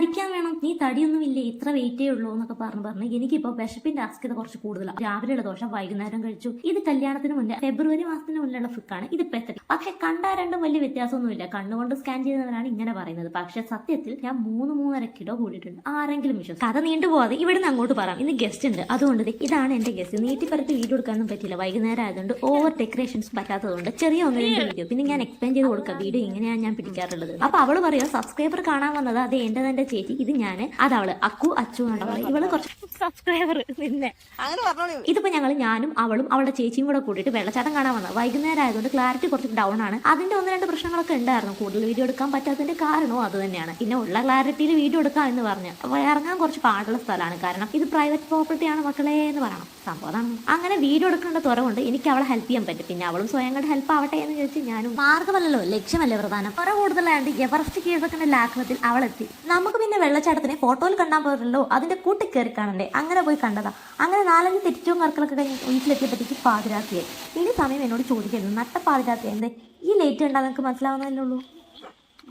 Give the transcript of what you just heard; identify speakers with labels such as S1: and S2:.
S1: തടിക്കാൻ വേണം, നീ തടിയൊന്നും ഇല്ലേ, ഇത്ര വെയിറ്റേ ഉള്ളൂ എന്നൊക്കെ പറഞ്ഞ് എനിക്കിപ്പോ വിശപ്പിന്റെ അസ്കിത കുറച്ച് കൂടുതലാണ്. രാവിലെയുള്ള ദോശ വൈകുന്നേരം കഴിച്ചു. ഇത് കല്യാണത്തിന് മുന്നേ ഫെബ്രുവരി മാസത്തിന് മുന്നിലുള്ള ഫിക്കാണ്. ഇതിപ്പോ എത്തി. പക്ഷെ കണ്ടാ രണ്ടും വലിയ വ്യത്യാസമൊന്നുമില്ല. കണ്ണുകൊണ്ട് സ്കാൻ ചെയ്യുന്നവരാണ് ഇങ്ങനെ പറയുന്നത്. പക്ഷെ സത്യത്തിൽ ഞാൻ 3-3.5 കിലോ കൂടിയിട്ടുണ്ട്. ആരെങ്കിലും വിശ്വസിക്കും? കഥ നീണ്ടുപോകാതെ ഇവിടുന്ന് അങ്ങോട്ട് പറയാം. ഇന്ന് ഗസ്റ്റ് ഉണ്ട്, അതുകൊണ്ട് ഇതാണ് എന്റെ ഗസ്റ്റ്. നീട്ടിപ്പരത്തി വീഡിയോ എടുക്കാനൊന്നും പറ്റില്ല, വൈകുന്നേരം ആയതുകൊണ്ട്. ഓവർ ഡെക്കറേഷൻസ് പറ്റാത്തതുകൊണ്ട് ചെറിയ 1-2 വീഡിയോ. പിന്നെ ഞാൻ എക്സ്പ്ലെയിൻ ചെയ്ത് കൊടുക്കാം വീഡിയോ ഇങ്ങനെയാണ് ഞാൻ പിടിക്കാറുള്ളത്. അപ്പൊ അവള് പറയാ സബ്സ്ക്രൈബർ കാണാൻ വന്നത് അത് എന്റെ തന്നെ ചേച്ചി, ഇത് ഞാൻ, അതവള് അക്കു അച്ചു എന്നാണ് പറയുക. ഇവള് കുറച്ച് സബ്സ്ക്രൈബർ. പിന്നെ ഇതിപ്പോ ഞാനും അവളും അവളുടെ ചേച്ചിയും കൂടെ കൂടിയിട്ട് വെള്ളച്ചാട്ടം കാണാൻ വന്നത്. വൈകുന്നേരം ആയതുകൊണ്ട് ക്ലാരിറ്റി കുറച്ച് ഡൗൺ ആണ്. അതിന്റെ 1-2 പ്രശ്നങ്ങളൊക്കെ ഉണ്ടായിരുന്നു. കൂടുതൽ വീഡിയോ എടുക്കാൻ പറ്റാത്തതിന്റെ കാരണവും അത് തന്നെയാണ്. പിന്നെ ഉള്ള ക്ലാരിറ്റിയിൽ വീഡിയോ എടുക്കാം എന്ന് പറഞ്ഞു ഇറങ്ങാൻ കുറച്ച് പാടുള്ള സ്ഥലമാണ്. കാരണം ഇത് പ്രൈവറ്റ് പ്രോപ്പർട്ടി ആണ് മക്കളെ എന്ന് പറയണം. സംഭവം അങ്ങനെ വീഡിയോ എടുക്കേണ്ട തുറവുണ്ട്. എനിക്ക് അവളെ ഹെൽപ്പ് ചെയ്യാൻ പറ്റും. പിന്നെ അവളും സ്വയം കൂടെ ഹെൽപ്പ് ആവട്ടെ എന്ന് ചോദിച്ചു ഞാനും. മാർഗമല്ലല്ലോ, ലക്ഷ്യമല്ലേ പ്രധാനം. കുറെ കൂടുതലായിട്ട് എവറസ്റ്റ് കീഴടക്കുന്ന ലാഘവത്തിൽ അവളെത്തി. നമുക്ക് പിന്നെ വെള്ളച്ചാട്ടത്തിനെ ഫോട്ടോയിൽ കണ്ടാൽ പോരല്ലോ, അതിന്റെ കൂട്ടി കയറി കാണണ്ടേ. അങ്ങനെ പോയി കണ്ടതാ. അങ്ങനെ 4-5 തെറ്റിച്ചും കറക്കളൊക്കെ കഴിഞ്ഞ് വീട്ടിലെത്തിയപ്പോഴത്തേക്ക് പാതിരാത്രിയായി. ഇനി സമയം എന്നോട് ചോദിക്കരുത്, നട്ട പാതിരാത്രി എന്തേ ഈ ലേറ്റ് ഉണ്ടാകും, നിങ്ങൾക്ക് മനസ്സിലാവുന്നതല്ലേ ഉള്ളൂ.